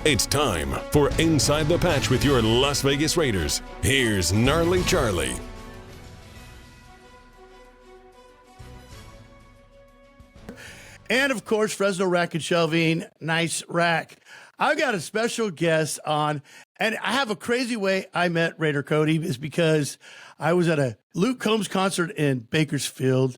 It's time for Inside the Patch with your Las Vegas Raiders. Here's Gnarley Charley. And, of course, Fresno Rack and Shelving, nice rack. I've got a special guest on, and I have a crazy way I met Raider Cody is because I was at a Luke Combs concert in Bakersfield,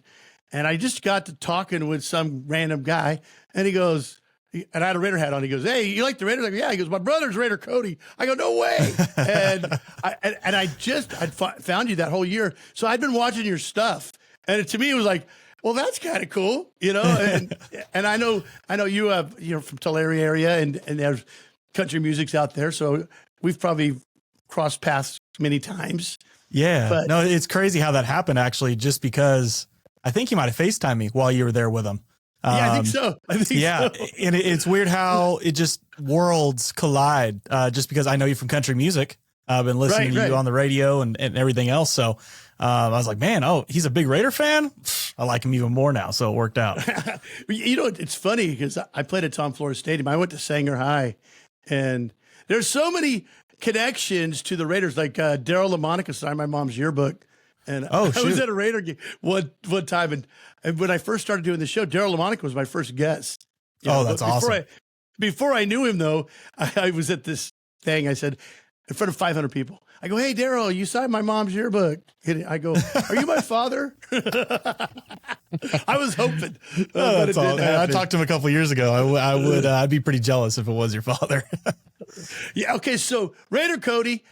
and I just got to talking with some random guy, and he goes, and I had a Raider hat on. He goes, "Hey, you like the Raiders?" Like, yeah. He goes, "My brother's Raider Cody." I go, "No way!" And I'd found you that whole year, so I'd been watching your stuff, and to me it was like, well, that's kind of cool, you know. And I know you're from Tulare area, and there's country music's out there, so we've probably crossed paths many times. Yeah, but no, it's crazy how that happened actually. Just because I think you might have FaceTimed me while you were there with him. Yeah, I think so. Yeah, and it's weird how it just worlds collide. Just because I know you from country music, I've been listening to you on the radio and everything else. So I was like, man, he's a big Raider fan. I like him even more now. So it worked out. You know, it's funny because I played at Tom Flores Stadium. I went to Sanger High, and there's so many connections to the Raiders. Like Daryl LaMonica signed my mom's yearbook. And I was at a Raider game one time, and when I first started doing the show, Daryl LaMonica was my first guest. That's awesome. Before I knew him, though, I was at this thing. I said, in front of 500 people, I go, "Hey, Daryl, you signed my mom's yearbook." And I go, "Are you my father?" I was hoping. But it didn't happen. I talked to him a couple of years ago. I'd be pretty jealous if it was your father. Yeah. Okay. So Raider Cody,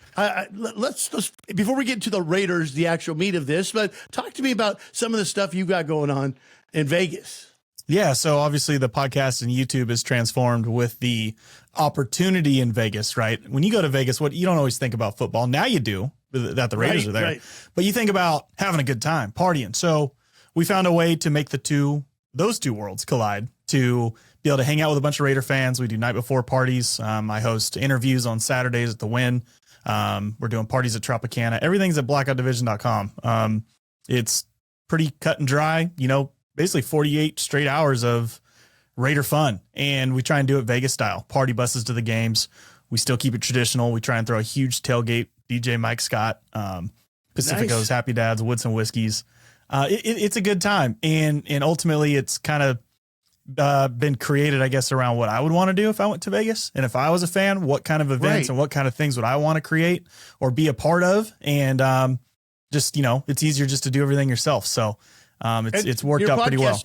let's before we get into the Raiders, the actual meat of this, but talk to me about some of the stuff you got going on in Vegas. Yeah. So obviously the podcast and YouTube is transformed with the opportunity in Vegas, right? When you go to Vegas, you don't always think about football. Now you do, that the Raiders are there, but you think about having a good time, partying. So we found a way to make those two worlds collide, to be able to hang out with a bunch of Raider fans. We do night before parties. I host interviews on Saturdays at the Wynn. We're doing parties at Tropicana. Everything's at blackoutdivision.com. It's pretty cut and dry, basically 48 straight hours of Raider fun. And we try and do it Vegas style, party buses to the games. We still keep it traditional. We try and throw a huge tailgate, DJ Mike Scott, Pacifico's, nice. Happy Dads, Woodson Whiskeys. It's a good time. And ultimately it's kind of been created, I guess, around what I would want to do if I went to Vegas. And if I was a fan, what kind of events and what kind of things would I want to create or be a part of? And just, it's easier just to do everything yourself. So it's worked out pretty well.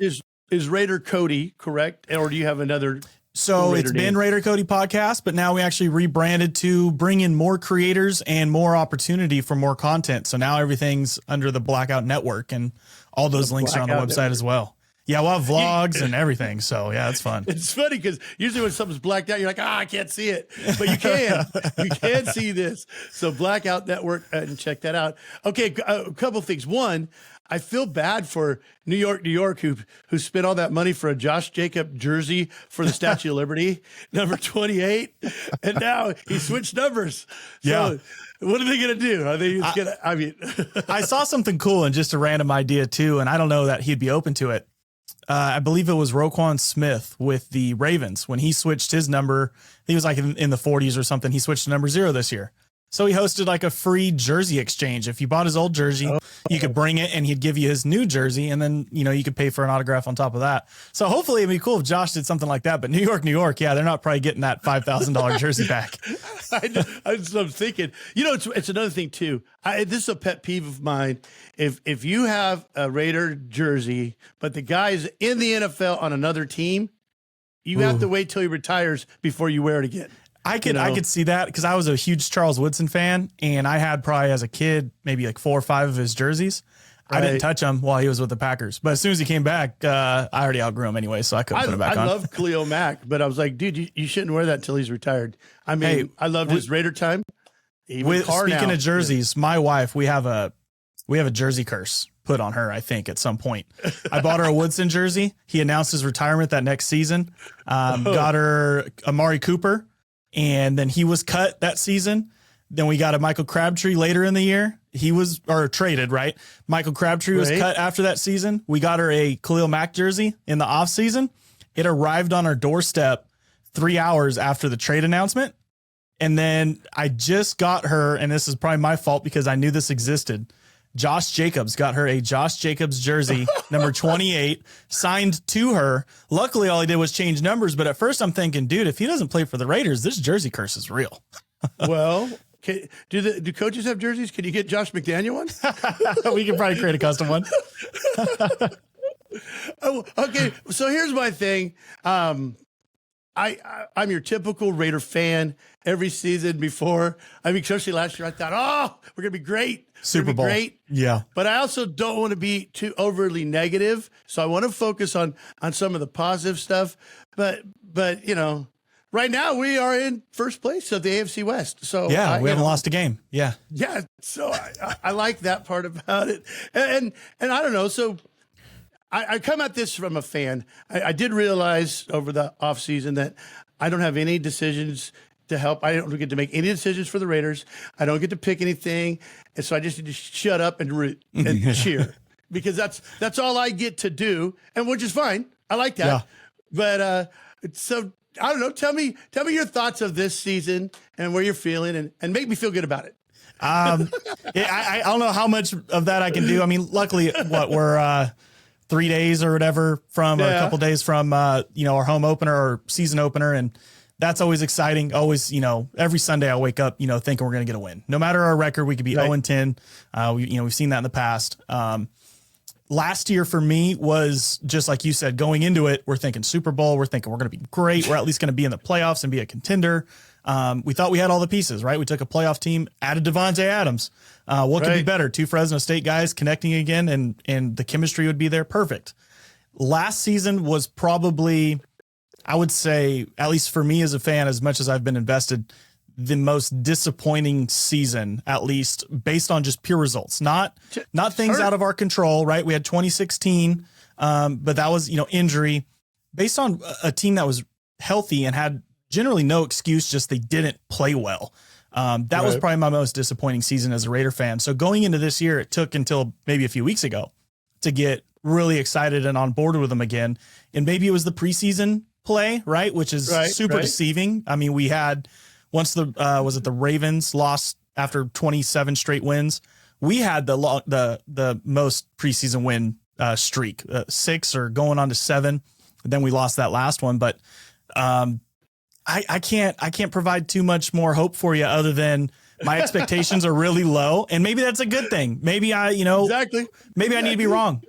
Is Raider Cody correct? Or do you have another? So it's been Raider Cody podcast, but now we actually rebranded to bring in more creators and more opportunity for more content. So now everything's under the Blackout Network, and all those links are on the website as well. Yeah, we'll have vlogs and everything. So yeah, it's fun. It's funny because usually when something's blacked out, you're like, I can't see it, but you can. You can see this. So Blackout Network, and check that out. Okay, a couple of things. One, I feel bad for New York, who spent all that money for a Josh Jacob jersey for the Statue of Liberty, number 28, and now he switched numbers. So yeah. What are they going to do? Are they going to? I saw something cool and just a random idea too, and I don't know that he'd be open to it. I believe it was Roquan Smith with the Ravens when he switched his number. He was like in the 40s or something. He switched to number 0 this year. So he hosted like a free jersey exchange. If you bought his old jersey, you could bring it and he'd give you his new jersey. And then, you could pay for an autograph on top of that. So hopefully it'd be cool if Josh did something like that. But New York. Yeah, they're not probably getting that $5,000 jersey back. I'm thinking, it's another thing too. This is a pet peeve of mine. If you have a Raider jersey, but the guy's in the NFL on another team, you have to wait till he retires before you wear it again. I could see that because I was a huge Charles Woodson fan, and I had probably as a kid maybe like 4 or 5 of his jerseys. Right. I didn't touch him while he was with the Packers, but as soon as he came back, I already outgrew him anyway, so I couldn't put him back on. I love Khalil Mack, but I was like, dude, you shouldn't wear that until he's retired. I mean, I loved his Raider time. Speaking of jerseys, my wife, we have a jersey curse put on her, I think, at some point. I bought her a Woodson jersey. He announced his retirement that next season. Got her Amari Cooper. And then he was cut that season. Then we got a Michael Crabtree later in the year. He was traded, right? Michael Crabtree was cut after that season. We got her a Khalil Mack jersey in the off season. It arrived on our doorstep 3 hours after the trade announcement. And then I just got her, and this is probably my fault because I knew this existed. Josh Jacobs got her a Josh Jacobs jersey, number 28, signed to her. Luckily, all he did was change numbers. But at first I'm thinking, dude, if he doesn't play for the Raiders, this jersey curse is real. Well, do coaches have jerseys? Can you get Josh McDaniel one? We can probably create a custom one. Oh, okay. So here's my thing. I'm your typical Raider fan. Every season before, I mean, especially last year, I thought, oh, we're going to be great. Super Bowl. Great. Yeah. But I also don't want to be too overly negative. So I want to focus on some of the positive stuff. But you know, right now we are in first place of the AFC West. So yeah, we haven't lost a game. Yeah. Yeah. So I like that part about it. And I don't know. So I come at this from a fan. I did realize over the offseason that I don't have any decisions to help. I don't get to make any decisions for the Raiders. I don't get to pick anything. And so I just need to shut up and root and cheer because that's all I get to do. And which is fine. I like that. Yeah. But so I don't know. Tell me your thoughts of this season and where you're feeling and make me feel good about it. I don't know how much of that I can do. I mean, luckily we're 3 days or whatever from or a couple days from, our home opener or season opener. And that's always exciting. Always, every Sunday I wake up, thinking we're going to get a win. No matter our record, we could be 0-10. We've seen that in the past. Last year for me was just like you said, going into it, we're thinking Super Bowl. We're thinking we're going to be great. We're at least going to be in the playoffs and be a contender. We thought we had all the pieces, right? We took a playoff team, added Devontae Adams. What could be better? 2 Fresno State guys connecting again, and the chemistry would be there. Perfect. Last season was probably, I would say, at least for me as a fan, as much as I've been invested, the most disappointing season, at least based on just pure results, not things out of our control, right? We had 2016, but that was, injury based on a team that was healthy and had generally no excuse, just they didn't play well. That was probably my most disappointing season as a Raider fan. So going into this year, it took until maybe a few weeks ago to get really excited and on board with them again. And maybe it was the preseason play, right? Which is super deceiving. I mean, we had once the Ravens lost after 27 straight wins, we had the most preseason win streak, 6 or going on to 7. Then we lost that last one, but I can't provide too much more hope for you other than my expectations are really low, and maybe that's a good thing. Maybe I need to be wrong,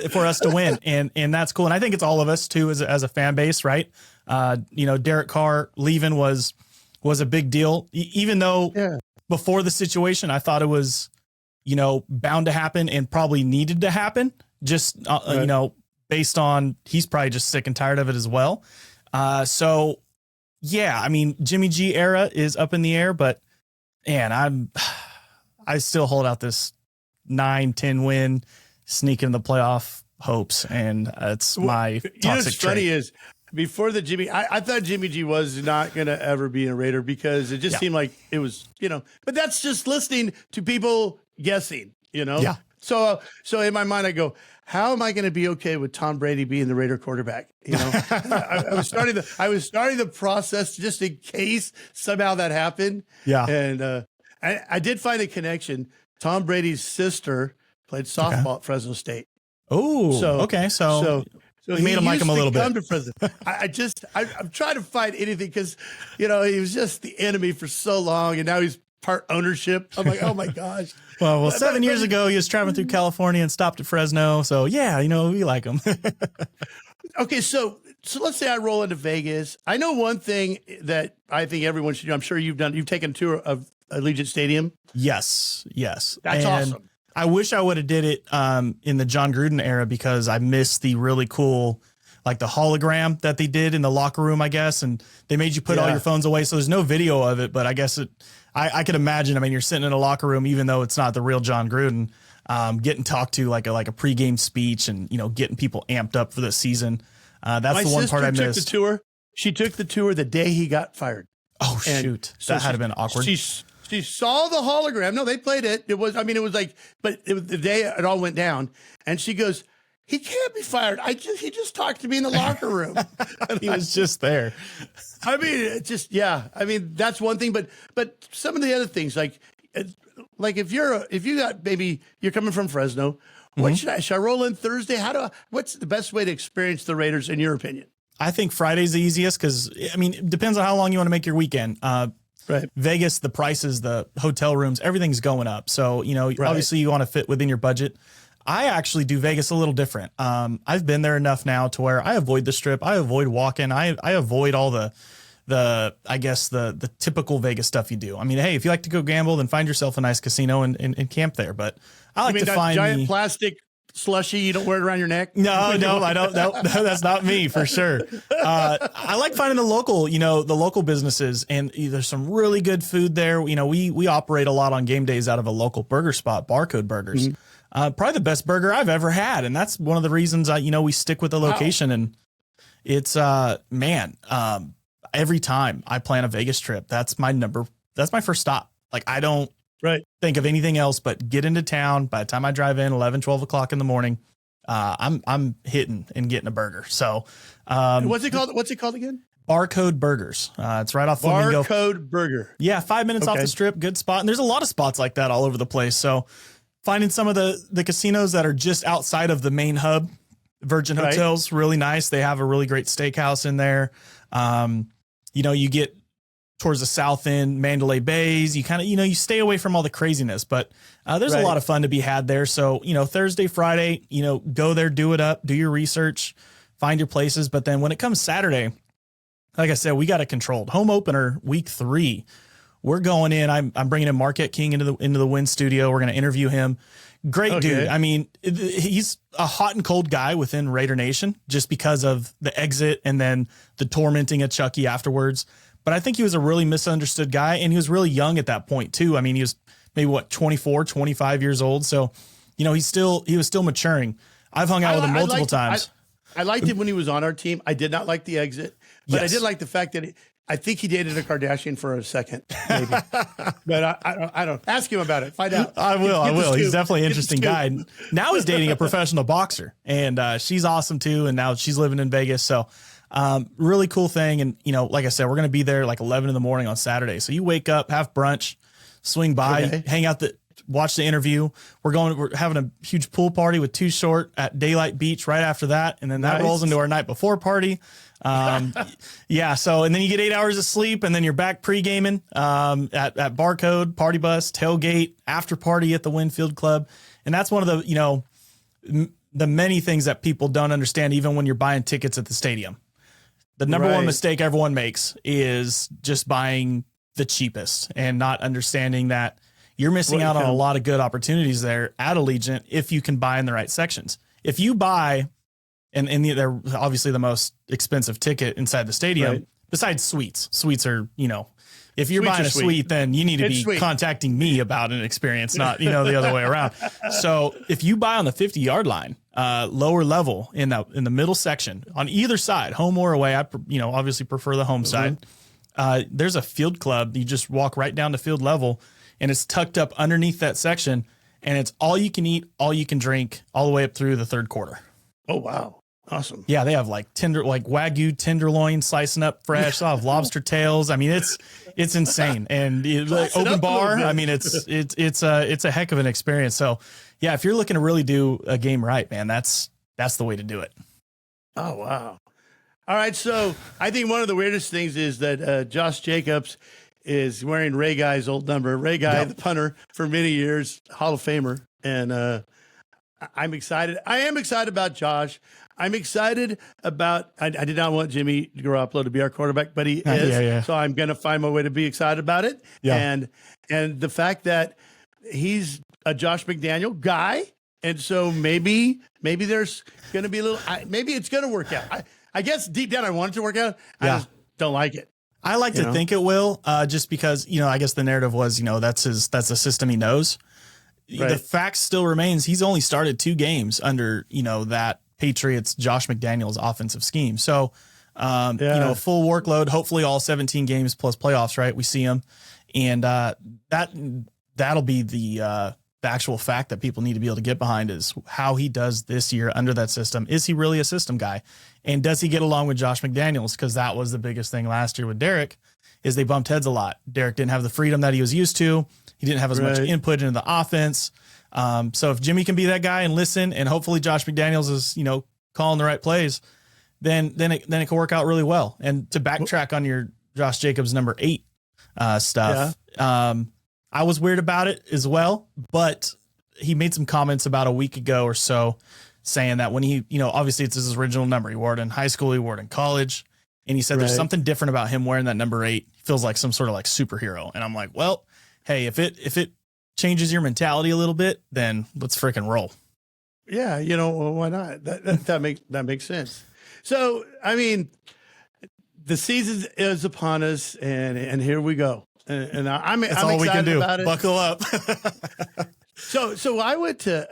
for us to win, and that's cool. And I think it's all of us too as a fan base, right? Derek Carr leaving was a big deal, even though before the situation, I thought it was, bound to happen and probably needed to happen. Just based on he's probably just sick and tired of it as well. So. Yeah, I mean, Jimmy G era is up in the air, but man, I still hold out this 9-10 win, sneak in the playoff hopes, and it's my toxic what's funny is before the Jimmy, I thought Jimmy G was not going to ever be a Raider because it just seemed like it was, but that's just listening to people guessing, Yeah. So in my mind, I go, how am I going to be okay with Tom Brady being the Raider quarterback? I was starting the process just in case somehow that happened. Yeah. And I did find a connection. Tom Brady's sister played softball at Fresno State. Oh, okay. So you made him like him a little bit. Come to Fresno. I'm trying to find anything because, he was just the enemy for so long, and now he's part ownership. I'm like, oh my gosh. Well, 7 years ago, he was traveling through California and stopped at Fresno. So yeah, we like him. Okay. So let's say I roll into Vegas. I know one thing that I think everyone should do. I'm sure you've taken a tour of Allegiant Stadium. Yes. That's awesome. I wish I would have did it in the John Gruden era because I missed the really cool, like the hologram that they did in the locker room, I guess. And they made you put all your phones away. So there's no video of it, but I guess I could imagine. I mean, you're sitting in a locker room, even though it's not the real John Gruden, getting talked to like a pregame speech and, getting people amped up for the season. That's the one part I missed. The tour. She took the tour the day he got fired. Oh, shoot. So that had to been awkward. She saw the hologram. No, they played it. It was like, but it was the day it all went down. And she goes, he can't be fired. He just talked to me in the locker room. He was just there. I mean, it's just, yeah. I mean, that's one thing, but some of the other things, like if you're coming from Fresno, what should I roll in Thursday? What's the best way to experience the Raiders in your opinion? I think Friday's the easiest because, I mean, it depends on how long you want to make your weekend. Right. Vegas, the prices, the hotel rooms, everything's going up. So, obviously you want to fit within your budget. I actually do Vegas a little different. I've been there enough now to where I avoid the strip. I avoid walking. I avoid all the typical Vegas stuff you do. I mean, hey, if you like to go gamble, then find yourself a nice casino and camp there. But I like to find giant plastic slushy. You don't wear it around your neck. No, I don't. No, that's not me for sure. I like finding the local businesses, and there's some really good food there. We operate a lot on game days out of a local burger spot, Barcode Burgers. Probably the best burger I've ever had. And that's one of the reasons we stick with the location. Wow. And it's, every time I plan a Vegas trip, that's my first stop. Like I don't think of anything else but get into town. By the time I drive in 11, 12 o'clock in the morning, I'm hitting and getting a burger. So, what's it called again? Barcode Burgers. It's right off Flamingo. Barcode Burger. Yeah. 5 minutes off the strip. Good spot. And there's a lot of spots like that all over the place. So, finding some of the casinos that are just outside of the main hub, Virgin Hotels, really nice. They have a really great steakhouse in there. You get towards the south end, Mandalay Bays. You kind of, you stay away from all the craziness, but there's a lot of fun to be had there. So, Thursday, Friday, go there, do it up, do your research, find your places. But then when it comes Saturday, like I said, we got it controlled. Home opener week 3. We're going in. I'm bringing in Marquette King into the Win studio. We're going to interview him. Great dude. I mean, he's a hot and cold guy within Raider Nation just because of the exit and then the tormenting of Chucky afterwards. But I think he was a really misunderstood guy, and he was really young at that point too. I mean, he was maybe 24, 25 years old. So, he was still maturing. I've hung out with him multiple times. I liked him when he was on our team. I did not like the exit, but I did like the fact that I think he dated a Kardashian for a second, maybe. But I don't ask him about it. Find out. I will. He's definitely an interesting guy. Now he's dating a professional boxer, and she's awesome too. And now she's living in Vegas. So really cool thing. And, like I said, we're going to be there like 11 in the morning on Saturday. So you wake up, have brunch, swing by, hang out, watch the interview. We're having a huge pool party with Too Short at Daylight Beach right after that. And then that rolls into our night before party. So, and then you get 8 hours of sleep, and then you're back pre-gaming, at Barcode, party bus, tailgate, after party at the Winfield Club. And that's one of the, the many things that people don't understand, even when you're buying tickets at the stadium. The number one mistake everyone makes is just buying the cheapest and not understanding that you're missing out on a lot of good opportunities there at Allegiant if you can buy in the right sections. If you buy, and they're obviously the most expensive ticket inside the stadium, besides suites. Suites are, if you're buying a suite, then you need to be contacting me about an experience, not, the other way around. So if you buy on the 50-yard line, lower level in the middle section on either side, home or away, I obviously prefer the home side. There's a field club. You just walk right down to field level, and it's tucked up underneath that section, and it's all you can eat, all you can drink, all the way up through the third quarter. Oh, wow. Awesome. Yeah, they have like Wagyu tenderloin slicing up fresh. They'll have lobster tails. I mean, it's insane. And open bar. I mean, it's a heck of an experience. So yeah, if you're looking to really do a game right, man, that's the way to do it. Oh, wow. All right. So I think one of the weirdest things is that Josh Jacobs is wearing Ray Guy's old number. Ray Guy, the punter for many years, Hall of Famer. And I'm excited. I am excited about Josh. I'm excited about, I did not want Jimmy Garoppolo to be our quarterback, but he is. So I'm going to find my way to be excited about it. Yeah. And the fact that he's a Josh McDaniel guy. And so maybe there's going to be a little, maybe it's going to work out. I guess deep down I want it to work out. I just don't like it. I like to think it will, just because, I guess the narrative was, that's the system he knows. Right. The fact still remains he's only started 2 games under, that Patriots Josh McDaniels offensive scheme. So, full workload, hopefully all 17 games plus playoffs, right? We see him. And that'll be the the actual fact that people need to be able to get behind is how he does this year under that system. Is he really a system guy? And does he get along with Josh McDaniels? Because that was the biggest thing last year with Derek, is they bumped heads a lot. Derek didn't have the freedom that he was used to. He didn't have as much input into the offense. So if Jimmy can be that guy and listen, and hopefully Josh McDaniels is, calling the right plays, then it can work out really well. And to backtrack on your Josh Jacobs number 8 stuff, I was weird about it as well, but he made some comments about a week ago or so saying that when he, obviously it's his original number. He wore it in high school, he wore it in college. And he said there's something different about him wearing that number 8. He feels like some sort of like superhero. And I'm like, well, hey, if it changes your mentality a little bit, then let's freaking roll. Yeah. Why not? That makes sense. So, I mean, the season is upon us and here we go. And I'm all we can do. About it. Buckle up. So I went to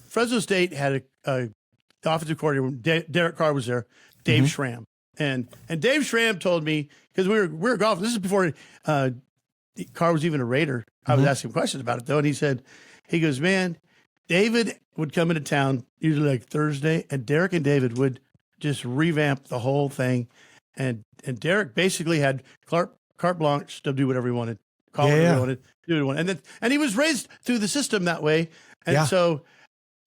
Fresno State, had a offensive coordinator. Derek Carr was there, Dave Schramm, and Dave Schramm told me, because we were golfing. This is before Carr was even a Raider. I was asking questions about it though, and he goes, man, David would come into town usually like Thursday, and Derek and David would just revamp the whole thing, and Derek basically had carte blanche to do whatever he wanted, whatever he wanted, do what he wanted. And he was raised through the system that way. And so,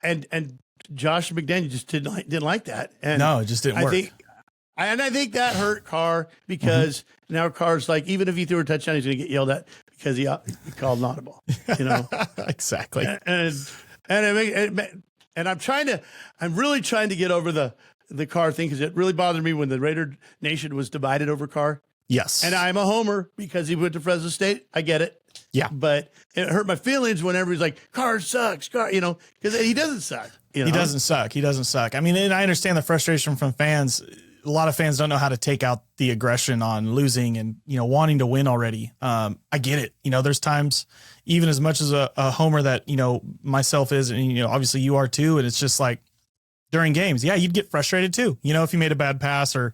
and Josh McDaniel just didn't like that. And no, it just didn't work. I think that hurt Carr, because now Carr's like, even if he threw a touchdown, he's going to get yelled at because he called an audible, Exactly. And I'm really trying to get over the Carr thing, because it really bothered me when the Raider Nation was divided over Carr. Yes. And I'm a homer because he went to Fresno State. I get it. Yeah. But it hurt my feelings whenever he's like, Carr sucks, Carr, because he doesn't suck. He doesn't suck. I mean, and I understand the frustration from fans. A lot of fans don't know how to take out the aggression on losing and, wanting to win already. I get it. There's times, even as much as a homer that, myself is, and, obviously you are too. And it's just like during games, you'd get frustrated too. If you made a bad pass or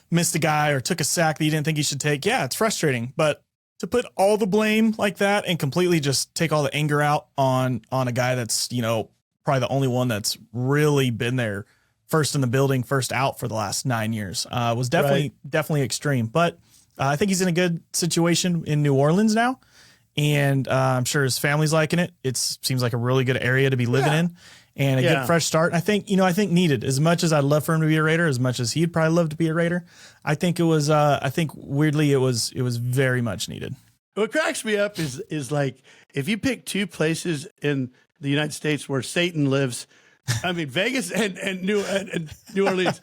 missed a guy or took a sack that you didn't think you should take. Yeah, it's frustrating, but to put all the blame like that and completely just take all the anger out on a guy that's, probably the only one that's really been there first in the building, first out for the last 9 years, was definitely extreme. But I think he's in a good situation in New Orleans now. And I'm sure his family's liking it. It seems like a really good area to be living in. And a good fresh start. I think needed, as much as I'd love for him to be a Raider, as much as he'd probably love to be a Raider. I think it was, weirdly, it was very much needed. What cracks me up is like, if you pick 2 places in the United States where Satan lives, I mean, Vegas and New Orleans,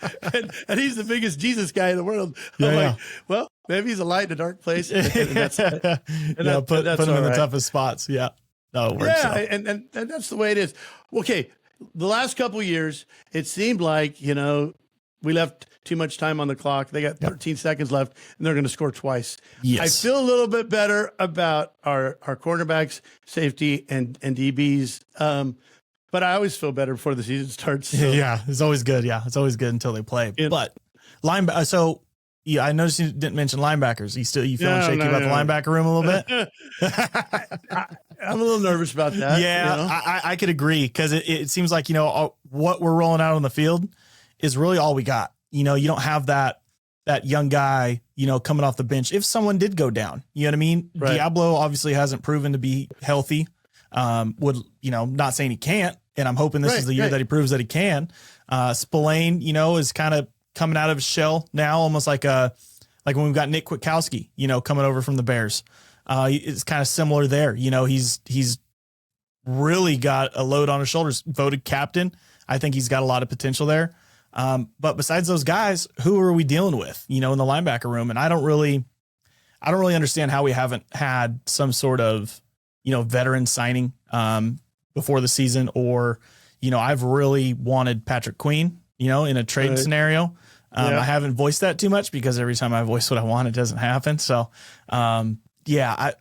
and he's the biggest Jesus guy in the world. I'm like, well, maybe he's a light in a dark place. And that's put him in the toughest spots. Yeah. No, it works out. And that's the way it is. Okay. The last couple of years, it seemed like, we left too much time on the clock. They got 13 seconds left, and they're going to score twice. Yes. I feel a little bit better about our cornerbacks, safety, and DBs. But I always feel better before the season starts. So. Yeah, it's always good. Yeah, it's always good until they play. But linebacker. So I noticed you didn't mention linebackers. You feeling shaky about the linebacker room a little bit? I'm a little nervous about that. Yeah, I could agree, because it seems like, what we're rolling out on the field is really all we got. You don't have that young guy, coming off the bench. If someone did go down, you know what I mean? Right. Diablo obviously hasn't proven to be healthy. Not saying he can't, and I'm hoping this is the year that he proves that he can. Spillane, is kind of coming out of his shell now, almost like when we've got Nick Kwiatkowski, coming over from the Bears. It's kind of similar there. He's really got a load on his shoulders. Voted captain. I think he's got a lot of potential there. But besides those guys, who are we dealing with, in the linebacker room? And I don't really understand how we haven't had some sort of, veteran signing before the season, or, I've really wanted Patrick Queen, in a trade scenario. I haven't voiced that too much, because every time I voice what I want, it doesn't happen. So, I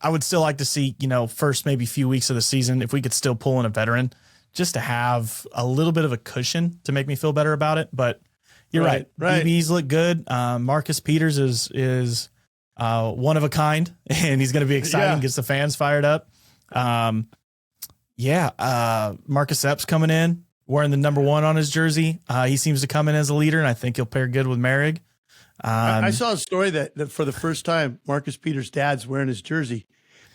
would still like to see, first maybe few weeks of the season, if we could still pull in a veteran, just to have a little bit of a cushion to make me feel better about it. But you're right. DBs look good. Marcus Peters is one of a kind, and he's going to be exciting, gets the fans fired up. Yeah. Marcus Epps coming in, wearing the number 1 on his jersey. He seems to come in as a leader, and I think he'll pair good with Merrick. I saw a story that for the first time, Marcus Peters' dad's wearing his jersey.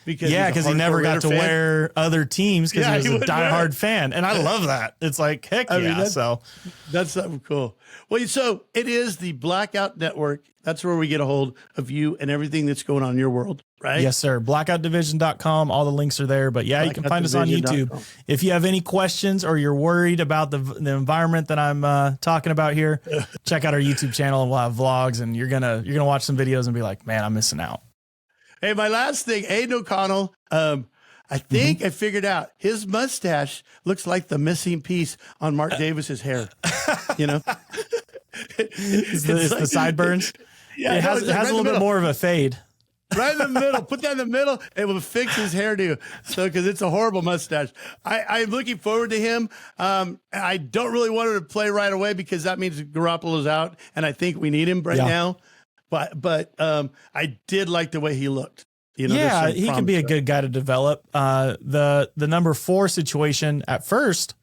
Because he never got to wear other teams because he was a diehard fan. And I love that. It's like, heck yeah. That's something cool. Well, so it is the Blackout Network. That's where we get a hold of you and everything that's going on in your world, right? Yes, sir. Blackoutdivision.com. All the links are there. But yeah, you can find us on YouTube. If you have any questions or you're worried about the environment that I'm talking about here, check out our YouTube channel and we'll have vlogs, and you're gonna watch some videos and be like, man, I'm missing out. Hey, my last thing, Aiden O'Connell, I think I figured out his mustache looks like the missing piece on Mark Davis's hair. You know? It's the sideburns. Yeah, it has a little bit more of a fade. Right in the middle. Put that in the middle. It will fix his hairdo. So, because it's a horrible mustache. I'm looking forward to him. I don't really want him to play right away because that means Garoppolo's out, and I think we need him right now. But I did like the way he looked. You know, he can be a good guy to develop. The number 4 situation at first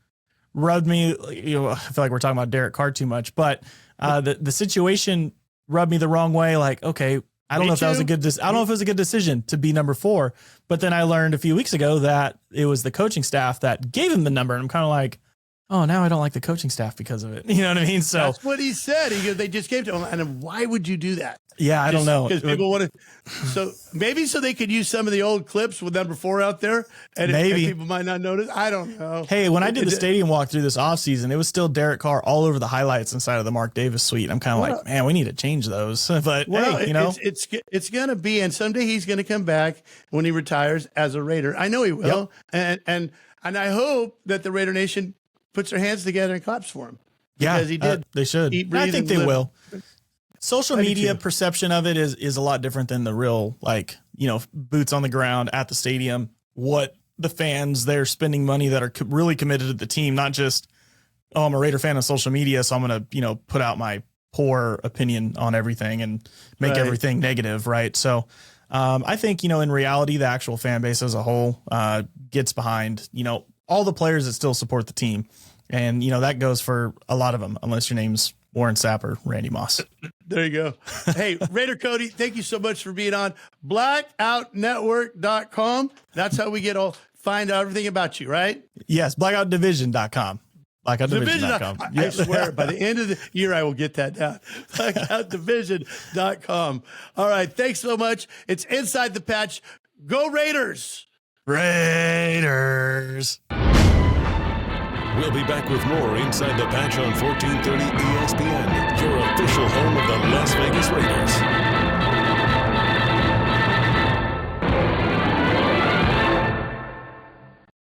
rubbed me. I feel like we're talking about Derek Carr too much, but the situation rubbed me the wrong way. Like, okay, I don't know if that was I don't know if it was a good decision to be number 4. But then I learned a few weeks ago that it was the coaching staff that gave him the number, and I'm kind of like, oh, now I don't like the coaching staff because of it. You know what I mean? So that's what he said. He goes, they just gave to him. And why would you do that? Yeah, I don't know. Because people want to. So maybe so they could use some of the old clips with number 4 out there, and maybe people might not notice. I don't know. Hey, when I did the stadium walkthrough this offseason, it was still Derek Carr all over the highlights inside of the Mark Davis suite. I'm kind of like, man, we need to change those. But hey, it's gonna be, and someday he's gonna come back when he retires as a Raider. I know he will, and I hope that the Raider Nation puts their hands together and claps for him. Yeah, because he did. They should. I think they will. Social media perception of it is a lot different than the real, boots on the ground at the stadium. What the fans, they're spending money that are really committed to the team, not just, oh, I'm a Raider fan on social media, so I'm going to, put out my poor opinion on everything and make everything negative, right? So I think, in reality, the actual fan base as a whole gets behind, all the players that still support the team. And, that goes for a lot of them, unless your name's Warren Sapp or Randy Moss. There you go. Hey, Raider Cody, thank you so much for being on blackoutnetwork.com. That's how we find out everything about you, right? Yes, blackoutdivision.com. Blackoutdivision.com. I swear, by the end of the year, I will get that down. Blackoutdivision.com. All right, thanks so much. It's Inside the Patch. Go Raiders! Raiders! We'll be back with more Inside the Patch on 1430 ESPN, your official home of the Las Vegas Raiders.